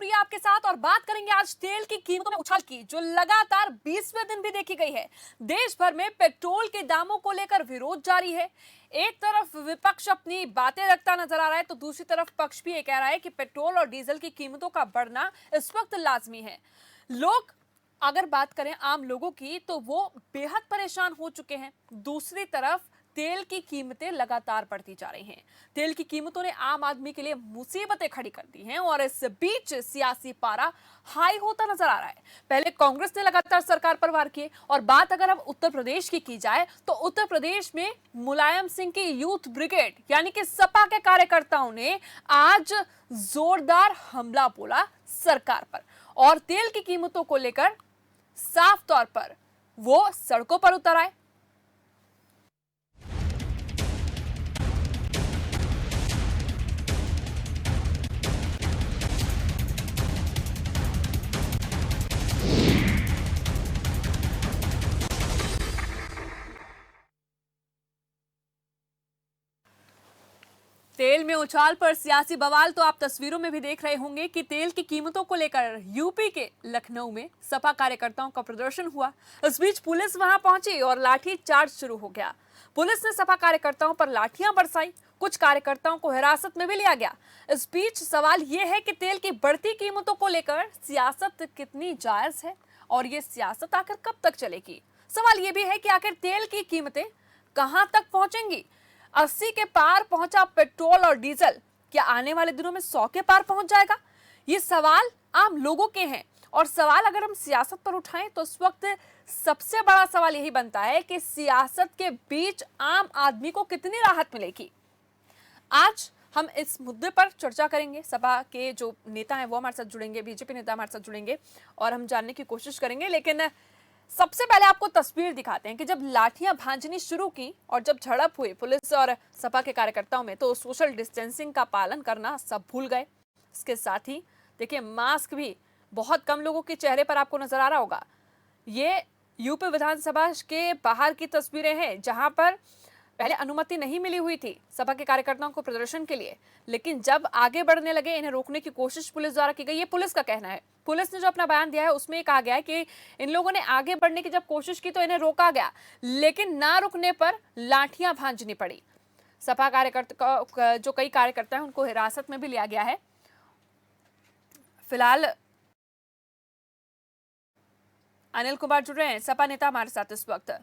प्रिया आपके साथ और बात करेंगे आज तेल की कीमतों में उछाल की जो लगातार 20वें दिन भी देखी गई है। देश भर में पेट्रोल के दामों को लेकर विरोध जारी है। एक तरफ विपक्ष अपनी बातें रखता नजर आ रहा है तो दूसरी तरफ पक्ष भी ये कह रहा है कि पेट्रोल और डीजल की कीमतों का बढ़ना इस वक्त लाजमी है। लोग अगर बात करें आम लोगों की तो वो बेहद परेशान हो चुके हैं। दूसरी तरफ तेल की कीमतें लगातार बढ़ती जा रही हैं। तेल की कीमतों ने आम आदमी के लिए मुसीबतें खड़ी कर दी हैं और इस बीच सियासी पारा हाई होता नजर आ रहा है। पहले कांग्रेस ने लगातार सरकार पर वार किए और बात अगर अब उत्तर प्रदेश की जाए तो उत्तर प्रदेश में मुलायम सिंह की यूथ ब्रिगेड यानी कि सपा के कार्यकर्ताओं ने आज जोरदार हमला बोला सरकार पर और तेल की कीमतों को लेकर साफ तौर पर वो सड़कों पर उतर आए। तेल में उछाल पर सियासी बवाल तो आप तस्वीरों में भी देख रहे होंगे कि तेल की कीमतों को लेकर यूपी के लखनऊ में सपा कार्यकर्ताओं का प्रदर्शन हुआ। इस बीच पुलिस वहां पहुंची और लाठी चार्ज शुरू हो गया। पुलिस ने सपा कार्यकर्ताओं पर लाठियां बरसाई, कुछ कार्यकर्ताओं को हिरासत में भी लिया गया। इस बीच सवाल यह है कि तेल की बढ़ती कीमतों को लेकर सियासत कितनी जायज है और ये सियासत आखिर कब तक चलेगी। सवाल यह भी है कि आखिर तेल की कीमतें कहां तक पहुंचेंगी। 80 के पार पहुंचा पेट्रोल और डीजल, क्या आने वाले दिनों में 100 के पार पहुंच जाएगा? ये सवाल आम लोगों के हैं और सवाल अगर हम सियासत पर उठाएं तो इस वक्त सबसे बड़ा सवाल यही बनता है कि सियासत के बीच आम आदमी को कितनी राहत मिलेगी। आज हम इस मुद्दे पर चर्चा करेंगे। सपा के जो नेता हैं वो हमारे साथ जुड़ेंगे, बीजेपी नेता हमारे साथ जुड़ेंगे और हम जानने की कोशिश करेंगे। लेकिन सबसे पहले आपको तस्वीर दिखाते हैं कि जब लाठियां भांजनी शुरू की और जब झड़प हुई पुलिस और सपा के कार्यकर्ताओं में तो सोशल डिस्टेंसिंग का पालन करना सब भूल गए। इसके साथ ही देखिए मास्क भी बहुत कम लोगों के चेहरे पर आपको नजर आ रहा होगा। ये यूपी विधानसभा के बाहर की तस्वीरें हैं जहां पर पहले अनुमति नहीं मिली हुई थी सपा के कार्यकर्ताओं को प्रदर्शन के लिए, लेकिन जब आगे बढ़ने लगे इन्हें रोकने की कोशिश पुलिस द्वारा की गई। ये पुलिस का कहना है। पुलिस ने जो अपना बयान दिया है उसमें कहा गया है कि इन लोगों ने आगे बढ़ने की जब कोशिश की तो इन्हें रोका गया, लेकिन ना रुकने पर लाठियां भांजनी पड़ी। सपा कार्यकर्ता जो कई कार्यकर्ता हैं उनको हिरासत में भी लिया गया है। फिलहाल अनिल कुमार जुड़ रहे हैं, सपा नेता हमारे साथ इस वक्त।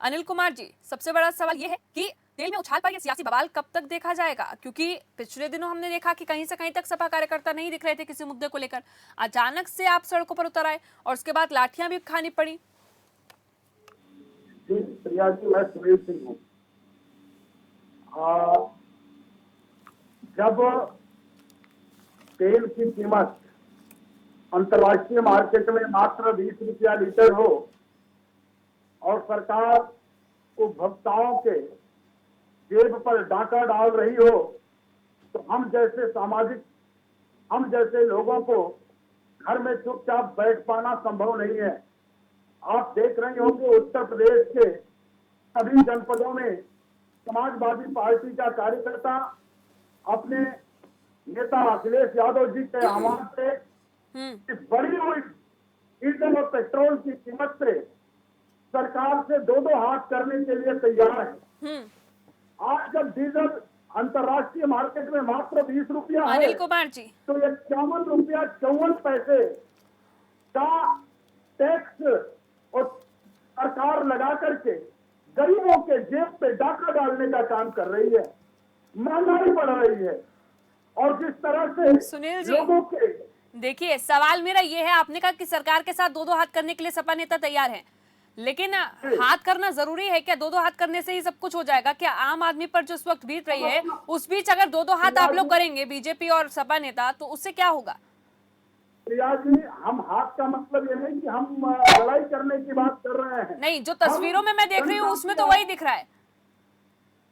अनिल कुमार जी, सबसे बड़ा सवाल यह है कि तेल में उछाल पर यह सियासी बवाल कब तक देखा जाएगा, क्योंकि पिछले दिनों हमने देखा कि कहीं से कहीं तक सपा कार्यकर्ता नहीं दिख रहे थे किसी मुद्दे को लेकर। अचानक से आप सड़कों पर उतर आए और उसके बाद लाठियां भी खानी पड़ी। जी प्रिया जी, मैं सुनील सिंह हूँ। जब तेल की कीमत अंतर्राष्ट्रीय मार्केट में मात्र 20 रुपया लीटर हो और सरकार उपभोक्ताओं के जेब पर डांका डाल रही हो तो हम जैसे लोगों को घर में चुपचाप बैठ पाना संभव नहीं है। आप देख रहे होंगे उत्तर प्रदेश के सभी जनपदों में समाजवादी पार्टी का कार्यकर्ता अपने नेता अखिलेश यादव जी के आह्वान से इस बढ़ी हुई डीजल और पेट्रोल की कीमत से सरकार से दो हाथ करने के लिए तैयार है। आज जब डीजल अंतर्राष्ट्रीय मार्केट में मात्र 20 रुपया है, अनिल कुमार जी, तो 51 रुपया 54 पैसे का टैक्स और सरकार लगा करके गरीबों के जेब पे डाका डालने का काम कर रही है। महंगाई बढ़ रही है और जिस तरह से सुनील जी, लोगों के देखिए सवाल मेरा ये है, आपने कहा कि सरकार के साथ दो हाथ करने के लिए सपा नेता तैयार हैं, लेकिन हाथ करना जरूरी है क्या? दो हाथ करने से ही सब कुछ हो जाएगा क्या? आम आदमी पर जो इस वक्त बीत रही है उस बीच अगर दो हाथ आप लोग करेंगे बीजेपी और सपा नेता तो उससे क्या होगा? प्रिया जी, हम हाथ का मतलब ये नहीं कि हम लड़ाई करने की बात कर रहे हैं। नहीं, जो तस्वीरों में मैं देख रही हूँ उसमें तो वही दिख रहा है।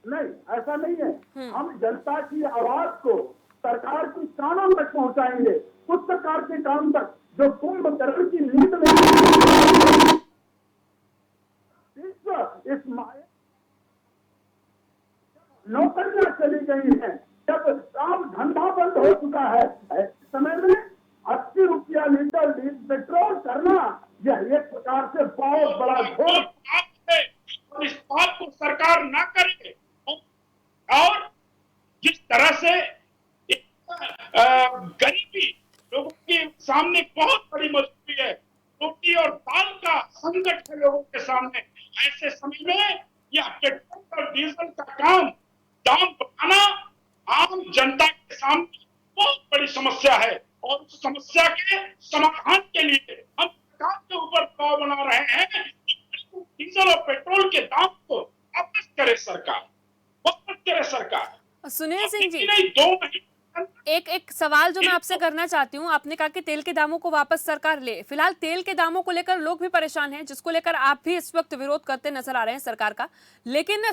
नहीं, ऐसा नहीं है। हम जनता की आवाज को सरकार की कानों तक पहुंचाएंगे, उस सरकार के काम तक जो कुंभकर्ण की नींद में इस नौकरियां चली गई हैं, जब काम धंधा बंद हो चुका है, ऐसे समय में ₹80 लीटर पेट्रोल करना, यह एक प्रकार से बहुत बड़ा घोर और इस बात को सरकार ना करे। और जिस तरह से गरीबी लोगों के सामने बहुत बड़ी मजबूरी है, रोटी और दाल का संकट है लोगों के सामने। ऐसे समय में यह पेट्रोल और डीजल का काम दाम बढ़ाना आम जनता के सामने बहुत बड़ी समस्या है, और उस समस्या के समाधान के लिए हम सरकार के ऊपर दबाव बना रहे हैं कि डीजल और पेट्रोल के दाम को वापस करे सरकार, वापस करे सरकार। सुनील सिंह जी, नहीं, 2 महीने एक सवाल जो मैं आपसे करना चाहती हूँ, आपने कहा कि तेल के दामों को वापस सरकार ले। फिलहाल तेल के दामों को लेकर लोग भी परेशान हैं, जिसको लेकर आप भी इस वक्त विरोध करते नजर आ रहे हैं सरकार का। लेकिन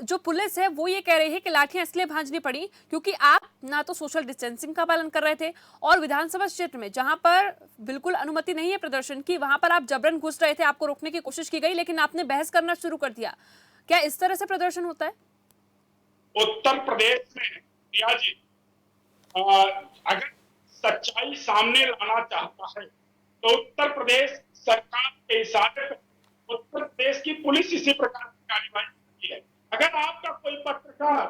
जो पुलिस है वो ये कह रही है कि लाठियां इसलिए भांजनी पड़ी क्योंकि आप ना तो सोशल डिस्टेंसिंग का पालन कर रहे थे, और विधानसभा क्षेत्र में जहां पर बिल्कुल अनुमति नहीं है प्रदर्शन की, वहां पर आप जबरन घुस रहे थे। आपको रोकने की कोशिश की गई, लेकिन आपने बहस करना शुरू कर दिया। क्या इस तरह से प्रदर्शन होता है? उत्तर प्रदेश में प्रिया जी, अगर सच्चाई सामने लाना चाहता है तो उत्तर प्रदेश सरकार के इशारे पर उत्तर प्रदेश की पुलिस इसी प्रकार की कार्रवाई करती है। अगर आपका कोई पत्रकार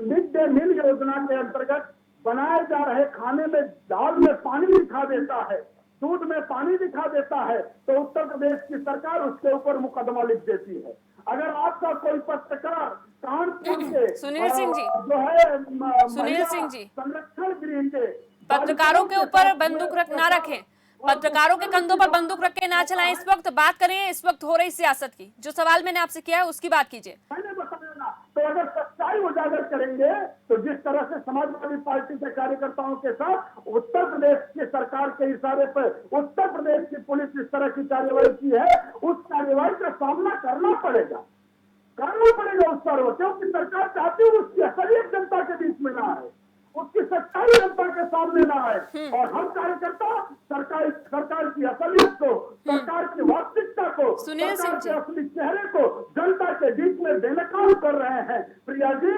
मिड डे मील योजना के अंतर्गत बनाए जा रहे खाने में दाल में पानी दिखा देता है, दूध में पानी दिखा देता है, तो उत्तर प्रदेश की सरकार उसके ऊपर मुकदमा लिख देती है। अगर आपका कोई पत्रकार कानपुर के सुनील सिंह जी, जो है सुनील सिंह जी, संरक्षण गृह के पत्रकारों के ऊपर बंदूक ना रखें, पत्रकारों के कंधों पर बंदूक रख के ना चलाएं। इस वक्त बात करें, इस वक्त हो रही सियासत की। जो सवाल मैंने आपसे किया है उसकी बात कीजिए। मैंने बताया ना, तो अगर सच्चाई उजागर करेंगे तो जिस तरह से समाजवादी पार्टी के कार्यकर्ताओं के साथ उत्तर प्रदेश की सरकार के इशारे पर उत्तर प्रदेश की पुलिस इस तरह की कार्रवाई की है, उस कार्रवाई का सामना करना पड़ेगा उस पर, क्योंकि सरकार चाहती है उसकी असलियत जनता के बीच में ना आए, उसकी सच्चाई जनता के सामने ना आए। और हम कार्यकर्ता सरकार की असलियत को, सरकार की वास्तविकता को, सुनील सिंह सरकार जी, के असली चेहरे को जनता के बीच में बेनकाब कर रहे हैं। प्रिया जी,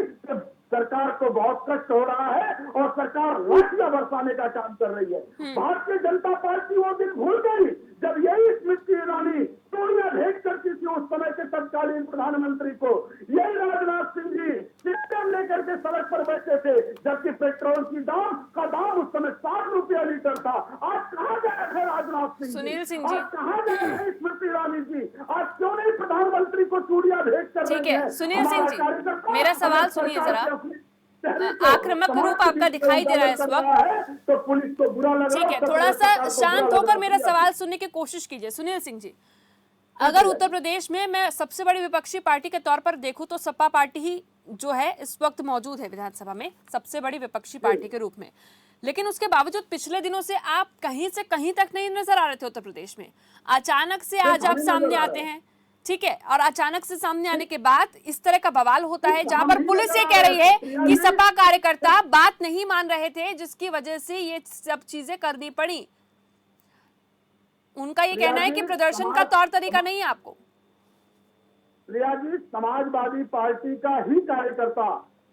सरकार को बहुत कष्ट हो रहा है और सरकार लाठियां बरसाने का काम कर रही है। भारतीय जनता पार्टी वो दिन भूल गई जब यही स्मृति ईरानी चूड़ियां भेंट करती थी उस समय के तत्कालीन प्रधानमंत्री को। यही राजनाथ सिंह जी सिस्टम लेकर के सड़क पर बैठे थे, जबकि पेट्रोल की दाम उस समय ₹60 लीटर था। आज कहाँ गए थे राजनाथ सिंह जी? सुनील सिंह जी, आज कहाँ गए थे स्मृति ईरानी जी? आज क्यों नहीं प्रधानमंत्री को चूड़ियां भेंट कर ठीक रही है। है? सुनील सिंह जी, कार्यकर्ता मेरा सवाल सुनिए जरा। आक्रामक रूप आपका दिखाई दे रहा है इस वक्त, तो पुलिस को बुरा लग रहा है। ठीक है, थोड़ा सा शांत होकर मेरा सवाल सुनने की कोशिश कीजिए। सुनील सिंह जी, अगर उत्तर प्रदेश में मैं सबसे बड़ी विपक्षी पार्टी के तौर पर देखूं तो सपा पार्टी ही जो है इस वक्त मौजूद है विधानसभा में सबसे बड़ी विपक्षी पार्टी के रूप में, लेकिन उसके बावजूद पिछले दिनों से आप कहीं से कहीं तक नहीं नजर आ रहे थे उत्तर प्रदेश में। अचानक से आज आप सामने आते हैं, ठीक है, और अचानक से सामने आने के बाद इस तरह का बवाल होता है जहां पर पुलिस ये कह रही है कि सपा कार्यकर्ता बात नहीं मान रहे थे, जिसकी वजह से ये सब चीजें करनी पड़ी। उनका ये कहना है कि प्रदर्शन का तौर तरीका नहीं है आपको। प्रिया जी, समाजवादी पार्टी का ही कार्यकर्ता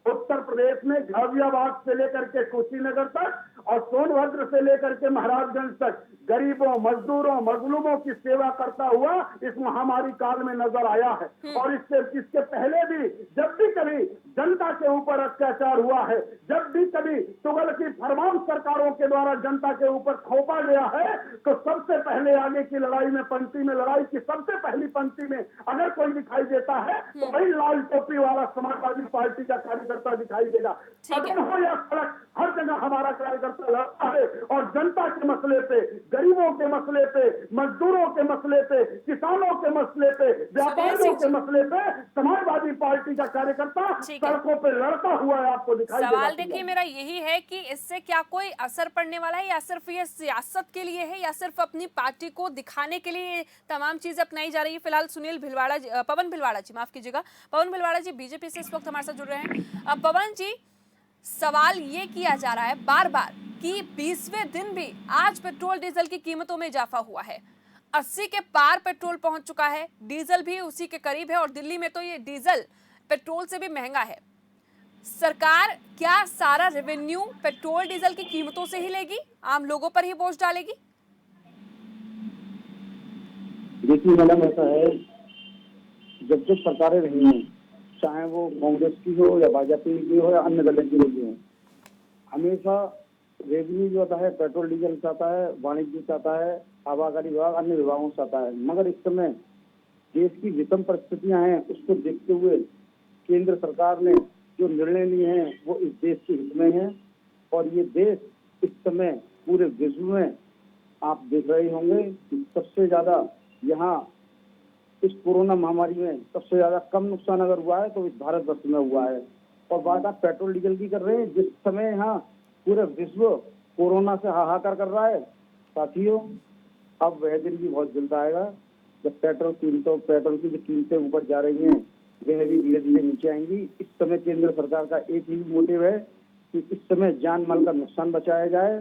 उत्तर प्रदेश में झावियाबाद से लेकर के कुशीनगर तक और सोनभद्र से लेकर के महाराजगंज तक गरीबों, मजदूरों, मजलूमों की सेवा करता हुआ इस महामारी काल में नजर आया है। और इसके पहले भी जब भी कभी जनता के ऊपर अत्याचार हुआ है, जब भी कभी तुगलकी फरमान सरकारों के द्वारा जनता के ऊपर थोपा गया है, तो सबसे पहले आगे की लड़ाई में पंक्ति में, लड़ाई की सबसे पहली पंक्ति में अगर कोई दिखाई देता है तो वही लाल टोपी वाला समाजवादी पार्टी का कार्यकर्ता दिखाई देगा। सदन हो या सड़क, हर जगह हमारा कार्यकर्ता लड़ता है और जनता के मसले पे, गरीबों के मसले पे, मजदूरों के मसले पे, किसानों के मसले पे, व्यापारियों के मसले पे समाजवादी पार्टी का कार्यकर्ता सड़कों पे लड़ता हुआ है, आपको दिखाई देगा। सवाल देखिए मेरा यही है कि इससे क्या कोई असर पड़ने वाला है, या सिर्फ ये सियासत के लिए है, या सिर्फ अपनी पार्टी को दिखाने के लिए तमाम चीजें अपनाई जा रही है। फिलहाल पवन भिलवाड़ा जी, माफ कीजिएगा, पवन भिलवाड़ा जी बीजेपी से इस वक्त हमारे साथ जुड़ रहे हैं। अब पवन जी, सवाल ये किया जा रहा है बार बार कि 20वें दिन भी आज पेट्रोल डीजल की कीमतों में इजाफा हुआ है। 80 के पार पेट्रोल पहुंच चुका है, डीजल भी उसी के करीब है, और दिल्ली में तो ये डीजल पेट्रोल से भी महंगा है। सरकार क्या सारा रेवेन्यू पेट्रोल डीजल की कीमतों से ही लेगी, आम लोगों पर ही बोझ डालेगी? देखिए मैडम, ऐसा है, जब जब सरकारें रही हैं, चाहे वो कांग्रेस की हो या भाजपा की हो या अन्य दल की रही हो, हमेशा रेवेन्यू जो आता है पेट्रोल डीजल से आता है, वाणिज्य से आता है, आबकारी विभाग अन्य विभागों से आता है। मगर इस समय देश की विषम परिस्थितियां हैं, उसको देखते हुए केंद्र सरकार ने जो निर्णय लिए हैं वो इस देश के हित में हैं। और ये देश इस समय पूरे विश्व में आप देख रहे होंगे कि सबसे ज्यादा यहाँ इस कोरोना महामारी में सबसे ज्यादा कम नुकसान अगर हुआ है तो इस भारतवर्ष में हुआ है। और बात आप पेट्रोल डीजल की कर रहे हैं, जिस समय यहाँ पूरे विश्व कोरोना से हाहाकार कर रहा है, साथियों अब वह दिन भी बहुत जल्द आएगा जब पेट्रोल की जो कीमतें ऊपर जा रही हैं वह भी धीरे धीरे नीचे आएंगी। इस समय केंद्र सरकार का एक ही मोटिव है कि इस समय जान माल का नुकसान बचाया जाए।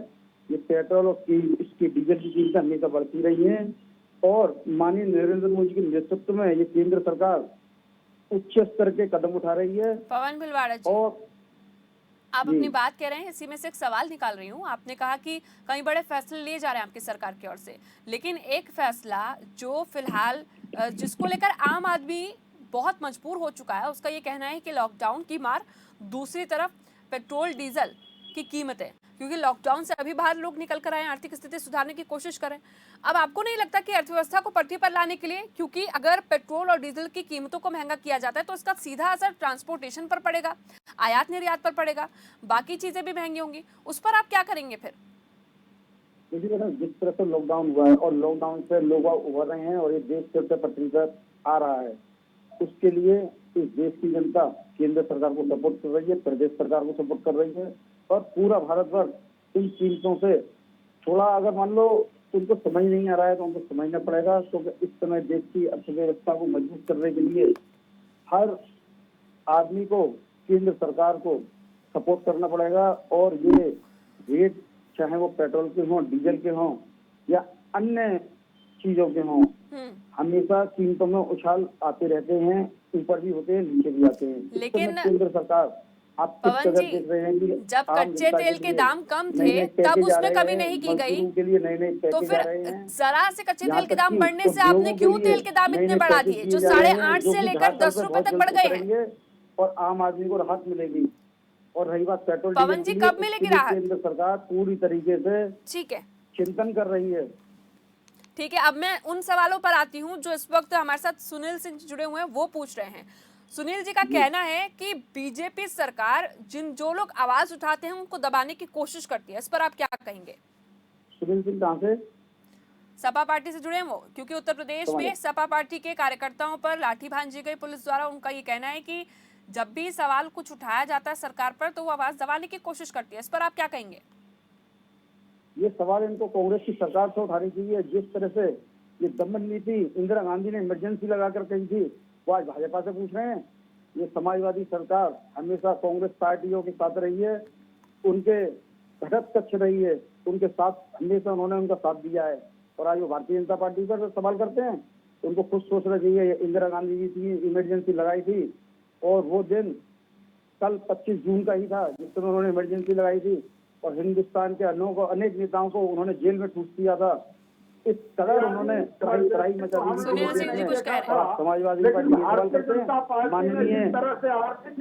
ये पेट्रोल और इसकी डीजल की कीमतें हमेशा बढ़ती रही हैं और माननीय नरेंद्र मोदी के नेतृत्व में ये केंद्र सरकार उच्च स्तर के कदम उठा रही है। पवन भिलवाड़ा जी, और आप अपनी बात कह रहे हैं, इसी में से एक सवाल निकाल रही हूँ। आपने कहा कि कई बड़े फैसले लिए जा रहे हैं आपकी सरकार की ओर से, लेकिन एक फैसला जो फिलहाल जिसको लेकर आम आदमी बहुत मजबूर हो चुका है, उसका ये कहना है कि लॉकडाउन की मार, दूसरी तरफ पेट्रोल डीजल की कीमतें, क्योंकि लॉकडाउन से अभी बाहर लोग निकल कर आए, आर्थिक स्थिति सुधारने की कोशिश करें। अब आपको नहीं लगता कि अर्थव्यवस्था को पटरी पर लाने के लिए, क्योंकि अगर पेट्रोल और डीजल की कीमतों को महंगा किया जाता है तो इसका सीधा असर ट्रांसपोर्टेशन पर पड़ेगा, आयात निर्यात पर पड़ेगा, बाकी चीजें भी महंगी होंगी, उस पर आप क्या करेंगे फिर? देखिए ना, जिस तरह से लॉकडाउन हुआ है और लॉकडाउन से लोग उभर रहे हैं और ये देश फिर से पटरी पर आ रहा है, उसके लिए इस देश की जनता केंद्र सरकार को सपोर्ट कर रही है, प्रदेश सरकार को सपोर्ट कर रही है और पूरा भारतवर्ष इन कीमतों से थोड़ा, अगर मान लो उनको समझ नहीं आ रहा है तो उनको समझना पड़ेगा। क्योंकि इस समय देश की अर्थव्यवस्था को मजबूत करने के लिए हर आदमी को केंद्र सरकार को सपोर्ट करना पड़ेगा। और ये रेट चाहे वो पेट्रोल के हों, डीजल के हों या अन्य चीजों के हों, हमेशा कीमतों में उछाल आते रहते हैं, ऊपर भी होते हैं नीचे भी आते हैं। लेकिन केंद्र सरकार आप पवन जी, देख रहे हैं कि जब कच्चे तेल के दाम कम थे तब उसमें कमी नहीं की गई, के लिए नए तो फिर जरा से कच्चे तेल के दाम बढ़ने से आपने क्यों तेल के दाम इतने बढ़ा दिए, जो 8.5 से लेकर 10 रुपए तक बढ़ गए हैं? और आम आदमी को राहत मिलेगी। और रही बात पेट्रोल, पवन जी, कब मिलेगी राहत? केंद्र सरकार पूरी तरीके से ठीक है, चिंतन कर रही है। ठीक है, अब मैं उन सवालों पर आती हूँ जो इस वक्त हमारे साथ सुनील सिंह जुड़े हुए हैं, वो पूछ रहे हैं। सुनील जी का कहना है कि बीजेपी सरकार जो लोग आवाज उठाते हैं उनको दबाने की कोशिश करती है, इस पर आप क्या कहेंगे? सुनील सिंह कहाँ से? सपा पार्टी से जुड़े हैं वो, क्योंकि उत्तर प्रदेश में सपा पार्टी के कार्यकर्ताओं पर लाठी भांजी गई पुलिस द्वारा। उनका ये कहना है कि जब भी सवाल कुछ उठाया जाता है सरकार पर तो वो आवाज दबाने की कोशिश करती है, इस पर आप क्या कहेंगे? ये सवाल इनको कांग्रेस की सरकार से उठानी चाहिए। जिस तरह से ये दमन नीति इंदिरा गांधी ने इमरजेंसी लगाकर कही थी, वो आज भाजपा से पूछ रहे हैं। ये समाजवादी सरकार हमेशा कांग्रेस पार्टियों के साथ रही है, उनके घटक कक्ष रही है, उनके साथ हमेशा उन्होंने उनका साथ दिया है। और आज वो भारतीय जनता पार्टी पर सवाल करते हैं, उनको खुद सोचना चाहिए। इंदिरा गांधी जी की इमरजेंसी लगाई थी और वो दिन कल 25 जून का ही था जिस समय उन्होंने इमरजेंसी लगाई थी और हिंदुस्तान के अनेक नेताओं को उन्होंने जेल में ठूस दिया था। इस कदर उन्होंने तराई मचा दी। समाजवादी पार्टी सवाल करते हैं, माननीय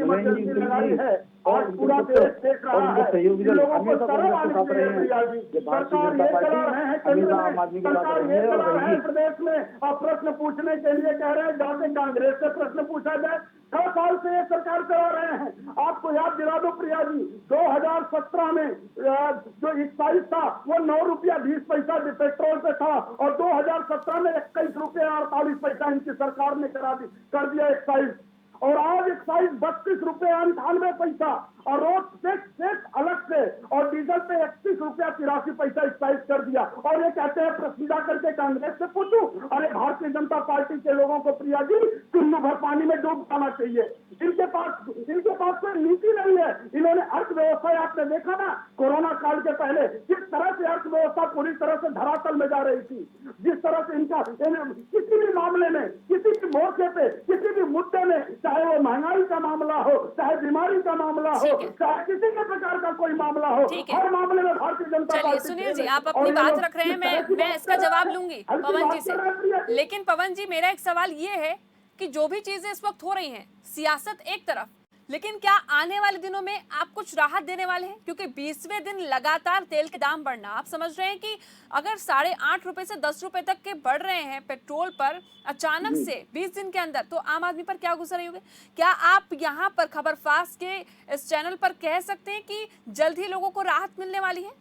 नरेंद्र सिंह जी और पूरा देश देख रहा है, सहयोगी दल हमेशा कांग्रेस के साथ रहे हैं। ये भारतीय जनता पार्टी हमेशा आम आदमी के साथ रही है। और प्रदेश में आप प्रश्न पूछने के लिए कह रहे हैं, जाके कांग्रेस से प्रश्न पूछा जाए। 6 साल से ये सरकार चला रहे हैं। आपको याद दिला दो प्रिया जी, 2017 में जो एक्साइज था वो 9 रुपया 20 पैसा पेट्रोल पे था और 2017 में 21 रुपया 48 पैसा इनकी सरकार ने कर दिया एक्साइज। और आज एक्साइज 32 रुपया 98 पैसा और रोड टैक्स अलग से और डीजल पे 31 रुपया 83 पैसा एक्साइज कर दिया। और ये कहते हैं प्रसीदा करके कांग्रेस से पूछूं। अरे भारतीय जनता पार्टी के लोगों को प्रिया जी चुन्नू भर पानी में डूब जाना चाहिए। इनके पास कोई नीति नहीं है। इन्होंने अर्थव्यवस्था, आपने देखा ना कोरोना काल के पहले किस तरह से अर्थव्यवस्था पूरी तरह से धरातल में जा रही थी। जिस तरह से इनका किसी भी मामले में, किसी भी मोर्चे पे, किसी भी मुद्दे में, चाहे वो महंगाई का मामला हो, चाहे बीमारी का मामला हो, ठीक है। चाहे किसी के प्रकार का कोई मामला हो, ठीक है। हर मामले में भारतीय जनता चलिए पार्टी सुनील जी, फेल है। आप और अपनी ये बात लोग रख रहे हैं, किस तरह की मैं बात इसका कर रहे जवाब हैं? लूंगी हल्की पवन बात जी से। कर रहे हैं प्रिया जी। लेकिन पवन जी, मेरा एक सवाल ये है कि जो भी चीजें इस वक्त हो रही हैं, सियासत एक तरफ, लेकिन क्या आने वाले दिनों में आप कुछ राहत देने वाले हैं? क्योंकि 20वें दिन लगातार तेल के दाम बढ़ना, आप समझ रहे हैं कि अगर 8.5 रुपए से 10 रुपए तक के बढ़ रहे हैं पेट्रोल पर अचानक से 20 दिन के अंदर, तो आम आदमी पर क्या गुजर रही होगी? क्या आप यहाँ पर खबरफास्ट के इस चैनल पर कह सकते हैं कि जल्द ही लोगों को राहत मिलने वाली है?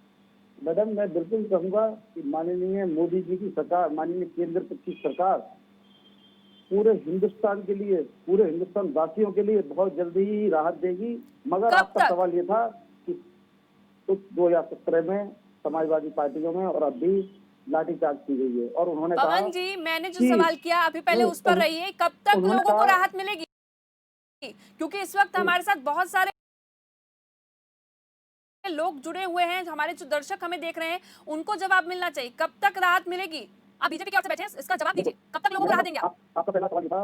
मैडम, मैं बिल्कुल कहूंगा कि माननीय मोदी जी की सरकार, माननीय केंद्र की सरकार पूरे हिंदुस्तान के लिए, पूरे हिंदुस्तान वासियों के लिए बहुत जल्दी ही राहत देगी। मगर कब आपका तक? सवाल ये था कि तो 2017 में समाजवादी पार्टियों में और अब भी लाठीचार्ज की गई है, और उन्होंने कहा पवन जी, मैंने जो कि- सवाल किया अभी पहले उस पर रहिए, कब तक उन्होंने लोगों को कहा- राहत मिलेगी? क्योंकि इस वक्त हमारे साथ बहुत सारे लोग जुड़े हुए हैं, हमारे जो दर्शक हमें देख रहे हैं, उनको जवाब मिलना चाहिए। कब तक राहत मिलेगी? आप बीजेपी की ओर से बैठे हैं, इसका जवाब दीजिए। कब तक लोगों को राहत देंगे आप? आपका पहला सवाल था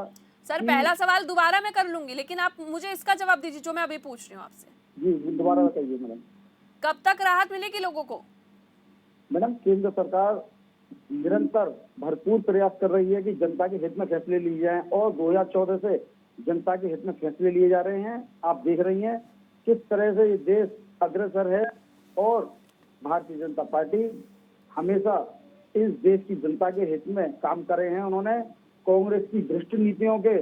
सर, कि- पहला सवाल दोबारा मैं कर लूंगी, लेकिन आप मुझे इसका जवाब दीजिए जो मैं अभी पूछ रही हूँ आपसे। जी दोबारा बताइए मैडम। कब तक राहत मिलेगी लोगों को? मैडम, केंद्र सरकार निरंतर भरपूर प्रयास कर रही है कि जनता के हित में फैसले लिए जाएं, और 2014 से जनता के हित में फैसले लिए जा रहे हैं। आप देख रही हैं किस तरह से ये देश अग्रसर है, और भारतीय जनता पार्टी हमेशा इस देश की जनता के हित में काम कर रहे हैं। उन्होंने कांग्रेस की भ्रष्ट नीतियों के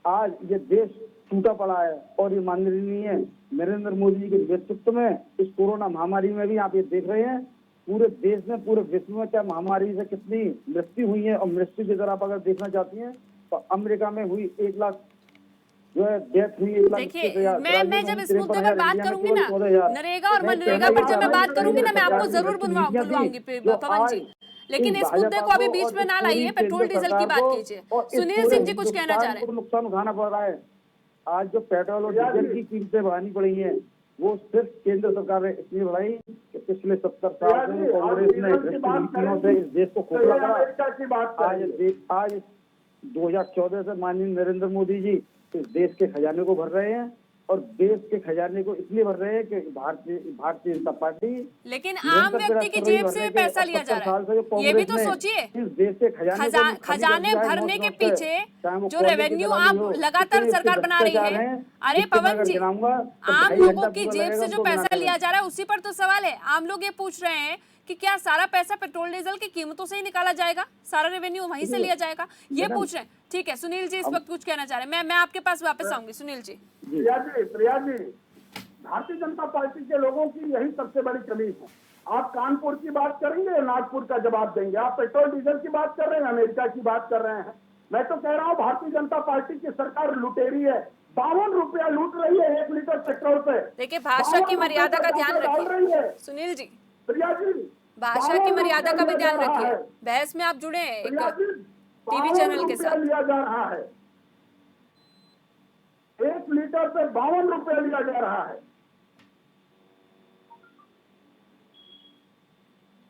आज ये देश टूटा पड़ा है, और ये माननीय नरेंद्र मोदी जी के नेतृत्व में इस कोरोना महामारी में भी आप ये देख रहे हैं पूरे देश में, पूरे विश्व में क्या महामारी से कितनी मृत्यु हुई है। और मृत्यु की तरह आप अगर देखना चाहती हैं तो अमेरिका में हुई 1 लाख जो है डेथ हुई, 1 लाख देखिए, 21,000, मैं जब इस मुद्दे पर बात करूंगी ना, 14,000। नरेगा और मैं मनरेगा कहना पर जब मैं ये बात चाह करूंगी रही ना, हूँ मैं आपको सरकार जरूर की नीतियां बुलवाऊंगी थी, पवन जी। लेकिन इस मुद्दे को अभी बीच में ना लाइए, पेट्रोल डीजल की बात कीजिए। सुनील सिंह जी कुछ कहना चाह रहे हैं। नुकसान उठाना पड़ रहा है। आज जो पेट्रोल और डीजल की कीमतें बढ़ानी पड़ी हैं, वो सिर्फ केंद्र सरकार ने इसलिए बढ़ाई कि पिछले 70 साल से कांग्रेस ने भ्रष्ट नीतियों से इस देश को खोखला करा। आज 2014 से माननीय नरेंद्र मोदी जी इस देश के खजाने को भर रहे हैं, और देश के खजाने को इसलिए भर रहे हैं कि भारतीय जनता पार्टी लेकिन आम व्यक्ति की जेब से पैसा लिया जा रहा है। ये भी तो सोचिए, इस देश के खजाने भरने के पीछे जो रेवेन्यू आप लगातार सरकार बना रही है, अरे पवन जी, आम लोगों की जेब से जो पैसा लिया जा रहा है उसी पर तो सवाल है। आम लोग ये पूछ रहे हैं कि क्या सारा पैसा पेट्रोल डीजल की कीमतों से ही निकाला जाएगा, सारा रेवेन्यू वहीं से लिया जाएगा, ये पूछ रहे हैं। ठीक है, सुनील जी इस वक्त कुछ कहना चाह रहे हैं, मैं आपके पास वापस आऊंगी। सुनील जी। प्रिया जी, भारतीय जनता पार्टी के लोगों की यही सबसे बड़ी कमी है। आप कानपुर की बात करेंगे, नागपुर का जवाब देंगे। आप पेट्रोल डीजल की बात कर रहे हैं, अमेरिका की बात कर रहे हैं। मैं तो कह रहा हूँ भारतीय जनता पार्टी की सरकार लुटेरी है। 52 रुपया लूट रही है 1 लीटर पेट्रोल पे। देखिए, भाषा की मर्यादा का ध्यान रखिए सुनील जी, प्रिया जी, भाषा की मर्यादा का भी ध्यान रखिए। बहस में आप जुड़े हैं एक टीवी चैनल के साथ। लिया जा रहा है 1 लीटर पे 52 रुपया लिया जा रहा है।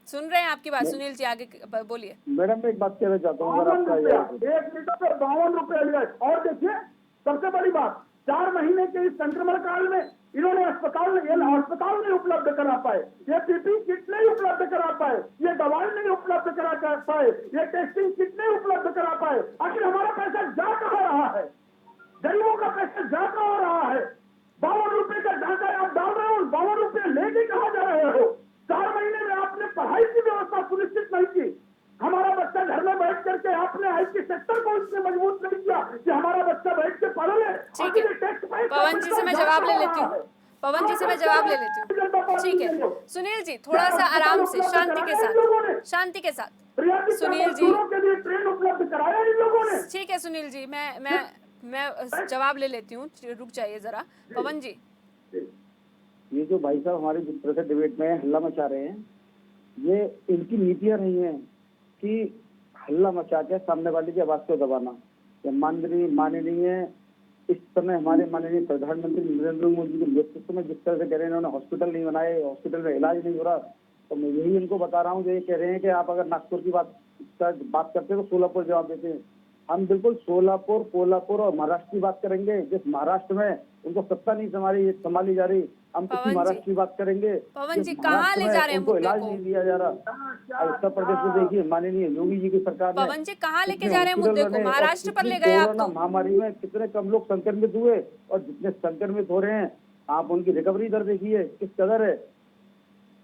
सुन रहे हैं आपकी बात सुनील जी, आगे बोलिए। मैडम, मैं एक बात कहना चाहता हूँ, अगर आपका 1 लीटर पे 52 रुपया लिया। और देखिए, सबसे बड़ी बात, 4 महीने के इस संक्रमण काल में इन्होंने अस्पताल नहीं उपलब्ध करा पाए, ये पीपी किट नहीं उपलब्ध करा पाए, ये दवाई नहीं उपलब्ध करा पाए, ये टेस्टिंग किट नहीं उपलब्ध करा पाए। आखिर हमारा पैसा जा कहाँ रहा है? गरीबों का पैसा जा कहाँ रहा है? 52 रुपए का ढांचा आप डाल रहे हो, 52 रुपए लेके कहाँ जा रहे हो? 4 महीने में आपने पढ़ाई की व्यवस्था सुनिश्चित नहीं की। हमारा बच्चा घर में बैठ करके आपने आईटी सेक्टर को इसमें मजबूत नहीं किया कि हमारा बच्चा बैठ के पढ़ ले। ठीक है, पवन जी से मैं जवाब ले लेती हूँ। पवन जी से मैं जवाब ले लेती हूँ। ठीक है सुनील जी, थोड़ा सा आराम से, शांति के साथ सुनील जी। ट्रेन उपलब्ध कराया इन लोगों ने। ठीक है सुनील जी, मैं जवाब ले लेती हूँ, रुक जाइए जरा। पवन जी, ये जो भाई साहब हमारे जिस तरह से डिबेट में हल्ला मचा रहे हैं, ये इनकी नीतियां रही हैं कि हल्ला मचा के सामने वाले की आवाज को दबाना। माननीय इस समय हमारे माननीय प्रधानमंत्री नरेंद्र मोदी के नेतृत्व में जिस तरह से कह रहे हैं, इन्होंने हॉस्पिटल नहीं बनाए, हॉस्पिटल में इलाज नहीं हो रहा, तो मैं यही इनको बता रहा हूँ जो ये कह रहे हैं कि आप अगर नागपुर की बात करते हैं तो सोलापुर जवाब देते हैं। हम बिल्कुल सोलापुर, कोल्हापुर और महाराष्ट्र की बात करेंगे। जिस महाराष्ट्र में उनको सत्ता नहीं संभाली जा रही, हम पवन उसी जी। महाराष्ट्र की बात करेंगे। पवन जिस जी, कहाँ महाराष्ट्र ले में जा रहे हैं उनको मुद्दे इलाज को? नहीं दिया जा रहा। और उत्तर प्रदेश में देखिए माननीय योगी जी की सरकार ने पवन जी, कहाँ लेके कितने जा रहे हैं मुद्दे हॉस्पिटल को? बने और महाराष्ट्र पर कितनी ले गए आप कोरोना तो। महामारी में कितने कम लोग संक्रमित हुए, और जितने संक्रमित हो रहे हैं आप उनकी रिकवरी दर देखिए किस कदर है।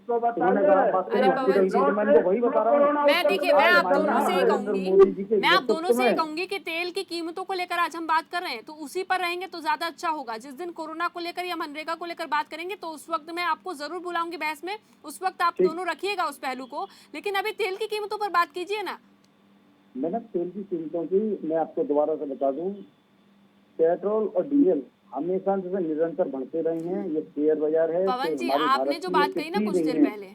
तो उन्होंने कहा बात करें अरे पवन हॉस्पिटल जी। की, तो मैं इनको वही बता रहा हूँ। मैं देखिए, मैं आप दोनों से ही नरेंद्र कहूंगी, मोदी जी के मैं आप दोनों से ही नेतृत्व में कहूंगी कि तेल की कीमतों को लेकर आज हम बात कर रहे हैं तो उसी पर रहेंगे तो ज्यादा अच्छा होगा। जिस दिन कोरोना को लेकर या मनरेगा को लेकर बात करेंगे तो उस वक्त मैं आपको जरूर बुलाऊंगी बहस में, उस वक्त आप दोनों रखिएगा उस पहलू को, लेकिन अभी तेल की कीमतों पर बात कीजिए ना। मैंने तेल की कीमतों की मैं आपको दोबारा से बता दूं, पेट्रोल और डीजल हमेशा से निरंतर बढ़ते रहे हैं। ये शेयर बाजार है। पवन जी, हमारे आपने भारत जो की बात ये कही ना किसी कुछ नहीं देर है। पहले ये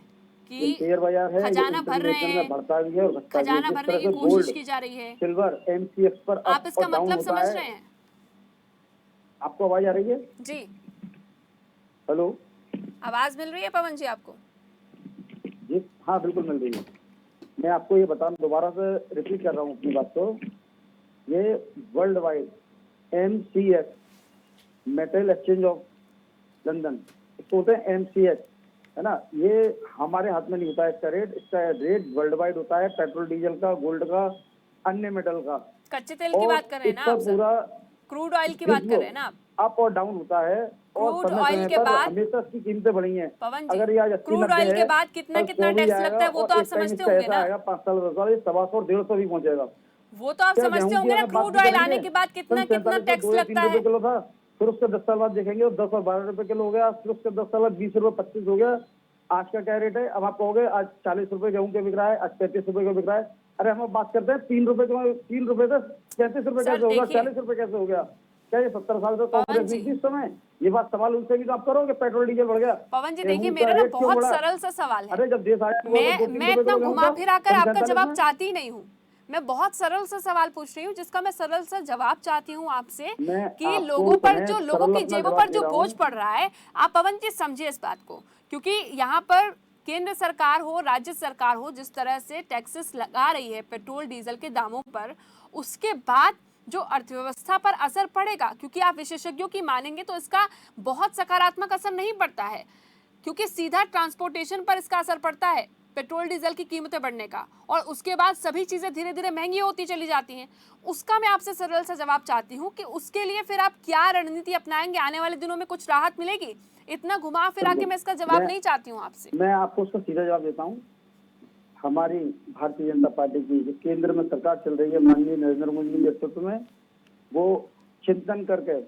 कि शेयर बाजार है, खजाना ये भर रहे इंटरनेशनल में हैं, बढ़ता भी है और घटता भी है। खजाना जिस भरने तरह की से कोशिश गोल्ड, की जा रही है, सिल्वर, एमसीएक्स पर आप इसका और डाउन मतलब होता समझ है। रहे हैं? आपको आवाज आ रही है? जी, हेलो आवाज मिल रही है पवन जी आपको? जी हाँ बिल्कुल मिल रही है। मैं आपको ये बता दोबारा से रिपीट कर रहा हूँ अपनी बात को। ये world wide MCX metal exchange of London, इसको होते हैं एमसीएक्स, है ना। ये हमारे हाथ में नहीं होता है इसका रेट। इसका रेट वर्ल्ड वाइड होता है पेट्रोल डीजल का, गोल्ड का, अन्य मेटल का। कच्चे तेल की बात कर रहे हैं ना इसका आप सर? पूरा क्रूड ऑयल की बात कर रहे हैं ना आप? अप और डाउन होता है और क्रूड समय ऑयल समय के पर बाद हमेशा इसकी कीमतें बढ़ी हैं। पवन अगर जी, ये आज 80 क्रूड 90 ऑयल के है, बाद कितना कल कितना 100 भी टैक्स आएगा लगता है वो और तो आप एक टाइम समझते इसका होंगे ऐसा ना? आएगा 5 साल 10 साल 125 150 भी पहुंचेगा। वो तो आप क्या समझते गेहूं होंगे की ना, अगर बात क्रूड ऑयल करेंगे, आने के बाद कितना सन कितना 47 टैक्स में 2 या 3 लगता है? रुपए किलो था, फिर उसके 10 साल बाद देखेंगे 10 और 12 रुपए किलो हो गया, फिर उसके 10 साल बाद 20 रुपए 25 हो गया। आज का क्या रेट है? अब आप कहोगे आज 40 रुपए गेहूं के बिक रहा है, आज 35 रुपए का बिक रहा है। अरे हम अब बात करते हैं 3 रुपए से 35 रुपए सर, कैसे होगा, देखिए। 40 रुपए कैसे हो गया? क्या ये 70 साल से पवन कांग्रेस जी। थी इस समय? ये बात सवाल उनसे भी तो आप करोगे पेट्रोल डीजल बढ़ गया। पवन जी गेहूं देखिए, का मेरा ना रेट क्यों बहुत बढ़ा? सरल सा सवाल है। अरे जब देश आया मैं इतना घुमा फिरा कर आपका जवाब चाहती ही नहीं हूँ। मैं बहुत सरल सा सवाल पूछ रही हूँ जिसका मैं सरल सा जवाब चाहती हूँ आपसे मैं कि आपको लोगों पर मैं जो सरल लोगों की अपना जेबों जवाब पर दे जो रहा बोझ हूँ। पड़ रहा है, आप पवन जी समझिए इस बात को, क्योंकि यहाँ पर केंद्र सरकार हो, राज्य सरकार हो, जिस तरह से टैक्सेस लगा रही है पेट्रोल डीजल के दामों पर, उसके बाद जो अर्थव्यवस्था पर असर पड़ेगा, क्योंकि आप विशेषज्ञों की मानेंगे तो इसका बहुत सकारात्मक असर नहीं पड़ता है, क्योंकि सीधा ट्रांसपोर्टेशन पर इसका असर पड़ता है पेट्रोल डीजल की कीमतें बढ़ने का, और उसके बाद सभी चीजें धीरे धीरे महंगी होती चली जाती हैं। उसका मैं आपसे सरल सा जवाब चाहती हूँ कि उसके लिए फिर आप क्या रणनीति अपनाएंगे? आने वाले दिनों में कुछ राहत मिलेगी? इतना घुमा फिरा के मैं इसका जवाब नहीं चाहती हूँ आपसे। मैं आपको उसका सीधा जवाब देता हूँ। हमारी भारतीय जनता पार्टी की जो केंद्र में सरकार चल रही है माननीय नरेंद्र मोदी के नेतृत्व में, वो चिंतन करके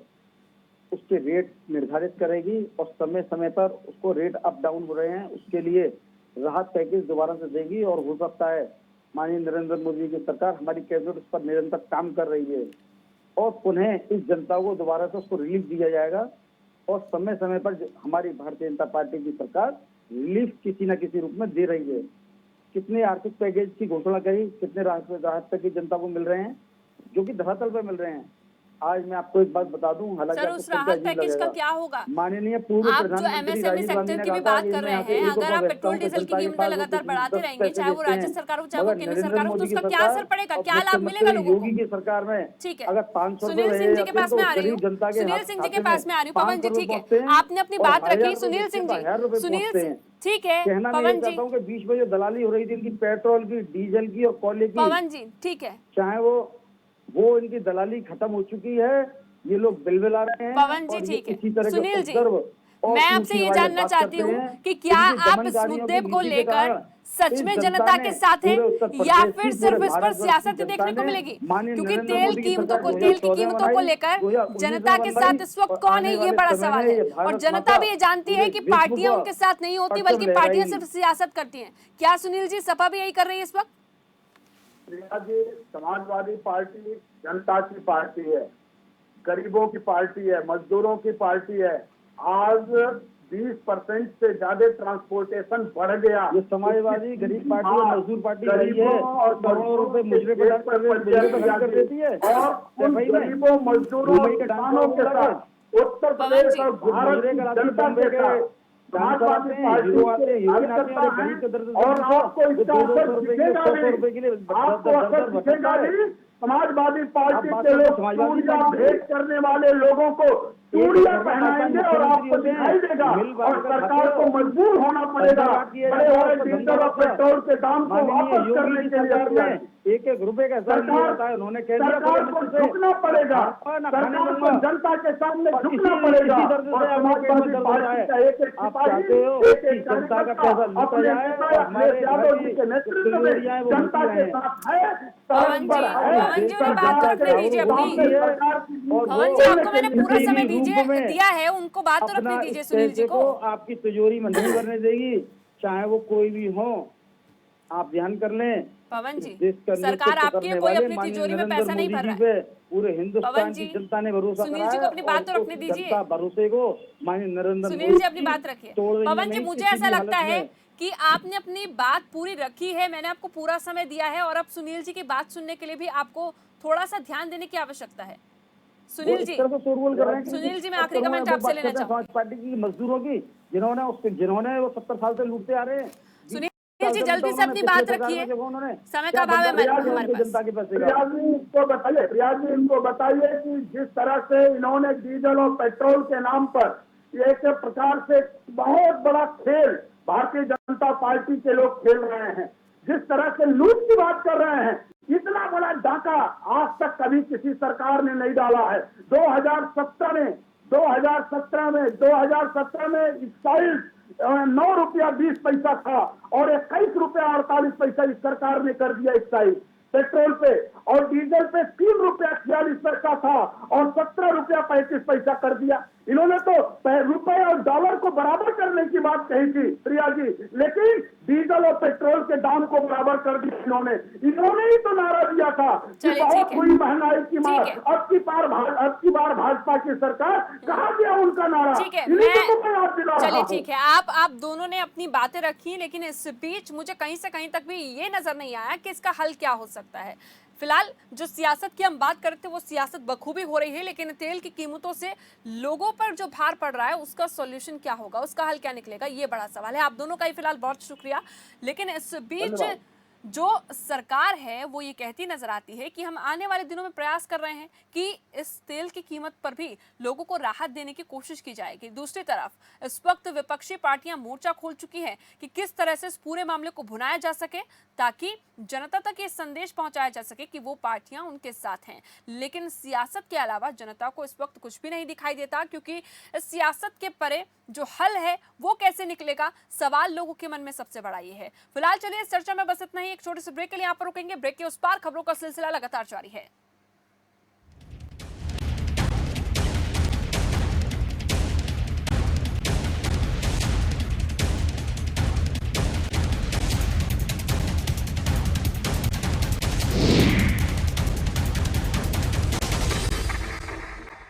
उसके रेट निर्धारित करेगी और समय समय पर उसको रेट अप डाउन हो रहे हैं उसके लिए राहत पैकेज दोबारा से देगी। और हो सकता है माननीय नरेंद्र मोदी की सरकार, हमारी कैबिनेट उस पर निरंतर काम कर रही है और पुनः इस जनता को दोबारा से उसको रिलीफ दिया जाएगा। और समय समय पर हमारी भारतीय जनता पार्टी की सरकार रिलीफ किसी न किसी रूप में दे रही है। कितने आर्थिक पैकेज की घोषणा करी, कितने राहत पैकेज जनता को मिल रहे हैं जो कि धरातल पर मिल रहे हैं। आज मैं आपको एक बात बता दूं, हालांकि सर, आपको उस सुनकर राहत अजीब पैकेज का लगेगा। क्या होगा? माननीय पूर्व आप जो प्रधानमंत्री एमएसएमई राजीव गांधी सेक्टर ने की भी कहा था बात कि कर मैं रहे यहाँ से हैं, एक अगर रुपया आप बेचता पेट्रोल हूं तो डीजल की जनता के कीमतें पास लगातार वो बढ़ाते 10 रहेंगे, पैसे चाहे वो देते राज्य हैं। सरकार हो चाहे वो मगर केंद्र नरेंद्र सरकार हो, तो मोदी की उसका क्या सरकार असर पड़ेगा? और क्या लाभ मिलेगा मुख्यमंत्री लोगों को? योगी की सरकार में ठीक है, अगर 500 सुनील रुपए सिंह जी के पास में आ रही हूँ, जनता के सुनील सिंह जी के खाते पास में आ रही हूँ। पवन जी 500 ठीक है, पहुंचते हैं आपने अपनी और बात रखी। 1000 सुनील सिंह जी, 1000 रुपए सुनील पहुंचते हैं। ठीक है कहना मैं ये पवन जी, चाहता हूँ कि बीच में जो दलाली हो रही थी इनकी पेट्रोल की, डीजल की और कोयले की, पवन जी ठीक है, चाहे वो इनकी दलाली खत्म हो चुकी है। ये लोग बिलबिला रहे हैं। पवन जी और ये ठीक है। इसी तरह के सुनील जी, उपद्रव और मैं आपसे ऊंची ये आवाज़ें जानना बात चाहती करते हूँ हैं। कि क्या इनकी आप इस दमनकारियों मुद्दे की को नीति के लेकर कारण सच इस में जनता जनता ने, के साथ हैं पूरे उत्तर या प्रदेश फिर की, सिर्फ पूरे इस पर भारतवर्ष की सियासत जनता देखने को ने मिलेगी? माननीय क्योंकि नरेंद्र तेल मोदी की कीमतों सरकार को, तेल की 2014 कीमतों को बनाई, लेकर 2019 जनता के साथ इस वक्त और कौन आने है, ये वाले बड़ा समय सवाल में है। ये और भारत जनता माता भी ये जानती है पूरे कि विश्व पार्टियां को उनके साथ नहीं होती, परचम बल्कि पार्टियां लहराएगी। सिर्फ सियासत करती हैं। क्या सुनील जी, सपा भी यही कर रही है इस वक्त? प्रिया जी, समाजवादी पार्टी जनता की पार्टी है, गरीबों की पार्टी है, मजदूरों की पार्टी है। आज 20% से ज्यादा ट्रांसपोर्टेशन बढ़ गया। ये समाजवादी गरीब पार्टी हाँ, और मजदूर पार्टी रही है गरीबों और करोड़ों रुपए मजदूरों मुजरे के पर जेब पर खर्च कर देती है और उन सफाई में। गरीबों, मजदूरों और मुंबई के किसानों के डांसर साथ उत्तर प्रदेश जी, और भारत मुजरे की कराते हैं, जनता बॉम्बे के के साथ डांसर आते समाजवादी हैं, पार्टी हीरो आते हैं, के हीरोइन आते हैं, कार्यकर्ता गरीब के दर्द हैं और आपको इसका असर ₹200 के लिए दिखेगा 100 रुपए के लिए आपको असर दर दिखेगा भटकता है। भी समाजवादी पार्टी आप बात के करो, लोग समाजवादी चूड़ियां पार्टी भेंट करने वाले लोगों को चूड़ियां पहनाएंगे और आपको दिखाई देगा, और सरकार को मजबूर होना पड़ेगा बड़े बड़े डीजल और पेट्रोल के दाम को वापस करने के लिए। एक एक रुपए का हिसाब नहीं होता है, उन्होंने कह दिया सरकार को झुकना पड़ेगा, सरकार को जनता के सामने झुकना पड़ेगा, और समाजवादी पार्टी का एक एक सिपाही, एक एक जनता का कार्यकर्ता पैसा लूटा अपने जाए नेता और अखिलेश यादव जी के नेतृत्व में जनता के साथ है। पवन जी, पवन जी, उन्हें बात रखने दीजिए अपनी। पवन जी, आपको मैंने पूरा समय दिया है, उनको बात तो रखने दीजिए सुनील जी को। आपकी तिजोरी में नहीं भरने देगी, चाहे वो कोई भी हो। आप ध्यान कर लें, पवन जी, सरकार आपकी है, कोई अपनी तिजोरी में पैसा नहीं भर रहा है। पूरे हिंदुस्तान की जनता ने भरोसा करा है। सुनील जी को अपनी बात तो रखने दीजिए। जनता भरोसे को माननीय नरेंद्र सुनील जी अपनी बात रखिए। पवन जी, मुझे ऐसा लगता है कि आपने अपनी बात पूरी रखी है, मैंने आपको पूरा समय दिया है, और अब सुनील जी की बात सुनने के लिए भी आपको थोड़ा सा ध्यान देने की आवश्यकता है। सुनील जी, सुनील जी, मैं आखिरी कमेंट आपसे लेना चाहूंगी। समाज पार्टी की मजदूरों की जिन्होंने वो 70 साल से लूटते आ रहे हैं। सुनील जी, जल्दी से अपनी बात रखिए, समय का अभाव है हमारे पास। प्रियाज जी इनको बताइए कि जिस तरह से इन्होंने डीजल और पेट्रोल के नाम पर एक प्रकार से बहुत बड़ा खेल भारतीय जनता पार्टी के लोग खेल रहे हैं, जिस तरह से लूट की बात कर रहे हैं, इतना बड़ा डाका आज तक कभी किसी सरकार ने नहीं डाला है। 2017 में एक्साइज 9 रुपया 20 पैसा था, और 21 रुपया 48 पैसा इस सरकार ने कर दिया एक्साइज पेट्रोल पे, और डीजल पे 3 रुपया 46 पैसा था और 17 रुपया 35 पैसा कर दिया। इन्होंने तो रुपए और डॉलर को बराबर करने की बात कही थी प्रिया जी, लेकिन डीजल और पेट्रोल के दाम को बराबर कर दिया इन्होंने ही तो नारा दिया था कि बहुत हुई महंगाई की मार, अब की बार भाजपा की सरकार, कहा गया उनका नारा? ठीक है, चलिए ठीक है, आप दोनों ने अपनी बातें रखी, लेकिन इस बीच मुझे कहीं से कहीं तक भी ये नजर नहीं आया कि इसका हल क्या हो सकता है। फिलहाल जो सियासत की हम बात करते हैं वो सियासत बखूबी हो रही है, लेकिन तेल की कीमतों से लोगों पर जो भार पड़ रहा है उसका सॉल्यूशन क्या होगा, उसका हल क्या निकलेगा, ये बड़ा सवाल है। आप दोनों का ही फिलहाल बहुत शुक्रिया। लेकिन इस बीच जो सरकार है वो ये कहती नजर आती है कि हम आने वाले दिनों में प्रयास कर रहे हैं कि इस तेल की कीमत पर भी लोगों को राहत देने की कोशिश की जाएगी। दूसरी तरफ इस वक्त विपक्षी पार्टियां मोर्चा खोल चुकी हैं कि किस तरह से इस पूरे मामले को भुनाया जा सके, ताकि जनता तक ये संदेश पहुंचाया जा सके कि वो पार्टियां उनके साथ हैं। लेकिन सियासत के अलावा जनता को इस वक्त कुछ भी नहीं दिखाई देता, क्योंकि इस सियासत के परे जो हल है वो कैसे निकलेगा, सवाल लोगों के मन में सबसे बड़ा ये है। फिलहाल चलिए इस चर्चा में बस इतना ही। एक छोटे से ब्रेक के लिए यहाँ पर रुकेंगे, ब्रेक के उस पार खबरों का सिलसिला लगातार जारी है।